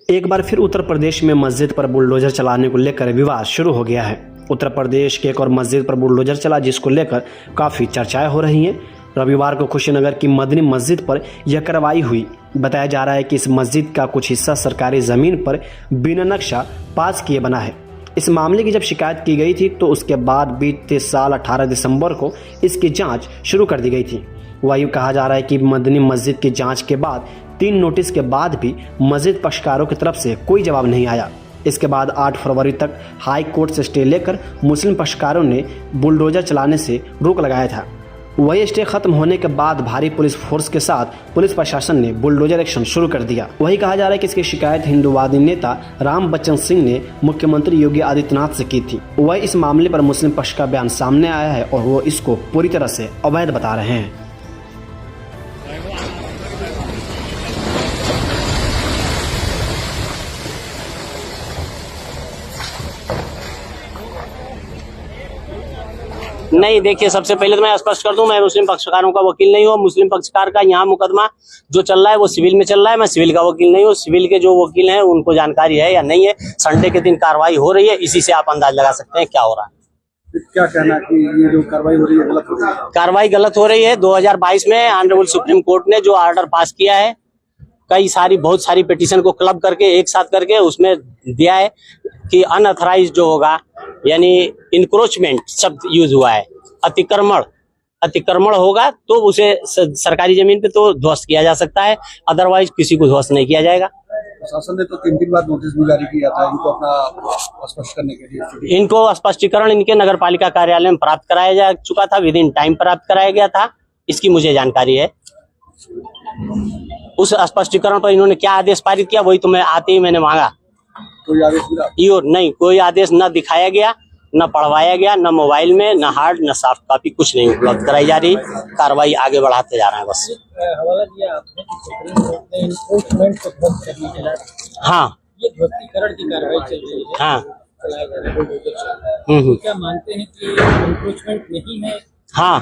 एक बार फिर उत्तर प्रदेश में मस्जिद पर बुलडोजर चलाने को लेकर विवाद शुरू हो गया है। उत्तर प्रदेश के एक और मस्जिद पर बुलडोजर चला, जिसको लेकर काफ़ी चर्चाएं हो रही हैं। रविवार को कुशीनगर की मदनी मस्जिद पर यह कार्रवाई हुई। बताया जा रहा है कि इस मस्जिद का कुछ हिस्सा सरकारी ज़मीन पर बिना नक्शा पास किए बना है। इस मामले की जब शिकायत की गई थी तो उसके बाद बीते साल 18 दिसंबर को इसकी जांच शुरू कर दी गई थी। वहीं कहा जा रहा है कि मदनी मस्जिद की जांच के बाद 3 नोटिस के बाद भी मस्जिद पक्षकारों की तरफ से कोई जवाब नहीं आया। इसके बाद 8 फरवरी तक हाई कोर्ट से स्टे लेकर मुस्लिम पक्षकारों ने बुलडोजर चलाने से रोक लगाया था। वही स्टे खत्म होने के बाद भारी पुलिस फोर्स के साथ पुलिस प्रशासन ने बुलडोजर एक्शन शुरू कर दिया। वही कहा जा रहा है कि इसकी शिकायत हिंदूवादी नेता राम बच्चन सिंह ने मुख्यमंत्री योगी आदित्यनाथ से की थी। वह इस मामले पर मुस्लिम पक्ष का बयान सामने आया है और वो इसको पूरी तरह से अवैध बता रहे हैं। नहीं, देखिए, सबसे पहले तो मैं स्पष्ट कर दूं, मैं मुस्लिम पक्षकारों का वकील नहीं हूं। मुस्लिम पक्षकार का यहाँ मुकदमा जो चल रहा है वो सिविल में चल रहा है। मैं सिविल का वकील नहीं हूं। सिविल के जो वकील हैं उनको जानकारी है या नहीं है। संडे के दिन कार्रवाई हो रही है, इसी से आप अंदाज लगा सकते हैं क्या हो रहा है। क्या कहना है कि ये जो कार्रवाई हो रही है गलत हो रही है? कार्रवाई गलत हो रही है। 2022 में ऑनरेबल सुप्रीम कोर्ट ने जो ऑर्डर पास किया है, बहुत सारी पिटीशन को क्लब करके एक साथ करके उसमें दिया है कि अनऑथराइज्ड जो होगा, यानी इंक्रोचमेंट शब्द यूज हुआ है, अतिक्रमण होगा तो उसे सरकारी जमीन पे तो ध्वस्त किया जा सकता है, अदरवाइज किसी को ध्वस्त नहीं किया जाएगा। प्रशासन ने तो 3 दिन बाद नोटिस भी जारी किया था इनको अपना स्पष्ट करने के लिए। इनको स्पष्टीकरण इनके नगर पालिका कार्यालय में प्राप्त कराया जा चुका था, विद इन टाइम प्राप्त कराया गया था, इसकी मुझे जानकारी है। उस स्पष्टीकरण पर इन्होंने क्या आदेश पारित किया वही तो मैं आते ही मैंने मांगा। कोई आदेश नहीं, कोई आदेश न दिखाया गया, न पढ़वाया गया, न मोबाइल में, न हार्ड, न सॉफ्ट कॉपी, कुछ नहीं उपलब्ध कराई जा रही। कार्रवाई आगे बढ़ाते जा रहे हैं बस। हवाला दिया आपने कि सुप्रीम कोर्ट ने एनफोर्समेंट को ध्वस्त करने के लिए, हाँ, ये ध्वस्तीकरण की कार्रवाई चल रही है, हाँ, चलाया जा रहा है, क्या मानते हैं कि एनफोर्समेंट नहीं है? हाँ,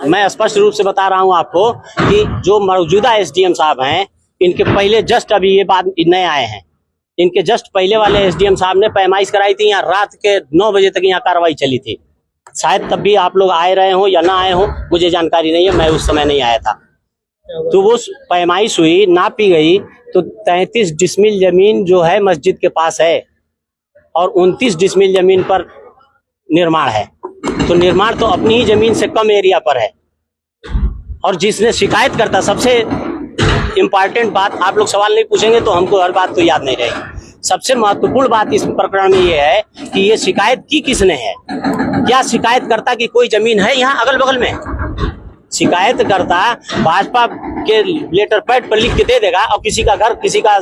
मैं स्पष्ट रूप से बता रहा हूँ आपको कि जो मौजूदा एसडीएम साहब हैं, इनके पहले जस्ट अभी ये बात नए आए हैं, इनके जस्ट पहले वाले एसडीएम साहब ने पैमाइश कराई थी। यहाँ रात के 9 बजे तक यहाँ कार्रवाई चली थी। शायद तब भी आप लोग आए रहे हो या ना आए हो, मुझे जानकारी नहीं है, मैं उस समय नहीं आया था। तो वो पैमाइश हुई, नापी गई तो 33 डिसमिल जमीन जो है मस्जिद के पास है और 29 डिसमिल जमीन पर निर्माण है। तो निर्माण तो अपनी ही जमीन से कम एरिया पर है। और जिसने शिकायत करता, सबसे इम्पॉर्टेंट बात, आप लोग सवाल नहीं पूछेंगे तो हमको हर बात तो याद नहीं रहेगी। सबसे महत्वपूर्ण बात इस प्रकरण में ये है कि ये शिकायत की किसने है। क्या शिकायत करता कि कोई जमीन है यहाँ अगल बगल में? शिकायत करता भाजपा के लेटर पैड पर लिख के दे देगा और किसी का घर, किसी का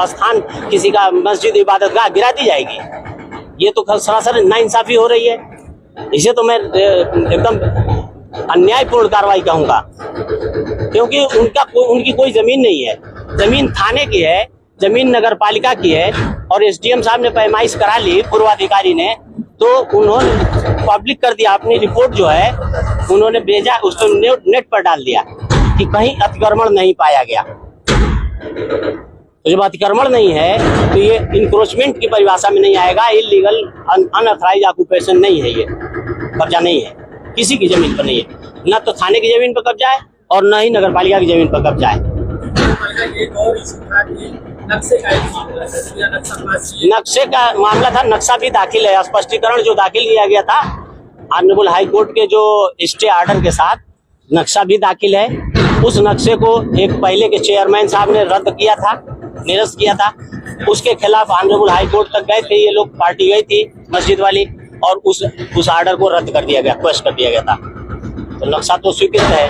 स्थान, किसी का मस्जिद इबादतगाह गिरा दी जाएगी। ये तो सरासर नाइंसाफी हो रही है। इसे तो मैं एकदम अन्यायपूर्ण कार्रवाई कहूंगा, क्योंकि उनकी कोई जमीन नहीं है। जमीन थाने की है, जमीन नगर पालिका की है और एसडीएम साहब ने पैमाइश करा ली, पूर्वाधिकारी ने, तो उन्होंने पब्लिक कर दिया अपनी रिपोर्ट जो है, उन्होंने भेजा, उसको नेट पर डाल दिया कि कहीं अतिक्रमण नहीं पाया गया। तो जब अतिक्रमण नहीं है तो ये इंक्रोचमेंट की परिभाषा में नहीं आएगा। इलीगल अनऑथराइज्ड ऑक्यूपेशन नहीं है, ये कब्जा नहीं है, किसी की जमीन पर नहीं है। न तो थाने की जमीन पर कब्जा है और न ही नगर पालिका की जमीन पर कब्जा है। नक्शे का मामला था, नक्शा भी दाखिल है। स्पष्टीकरण जो दाखिल किया गया था ऑनरेबल हाई कोर्ट के जो स्टे ऑर्डर के साथ, नक्शा भी दाखिल है। उस नक्शे को एक पहले के चेयरमैन साहब ने रद्द किया था, निरस्त किया था। उसके खिलाफ ऑनरेबल हाई कोर्ट तक गए थे ये लोग, पार्टी गई थी मस्जिद वाली, और उस ऑर्डर को रद्द कर दिया गया, क्वेश्चन कर दिया गया था। तो नक्शा तो स्वीकृत है।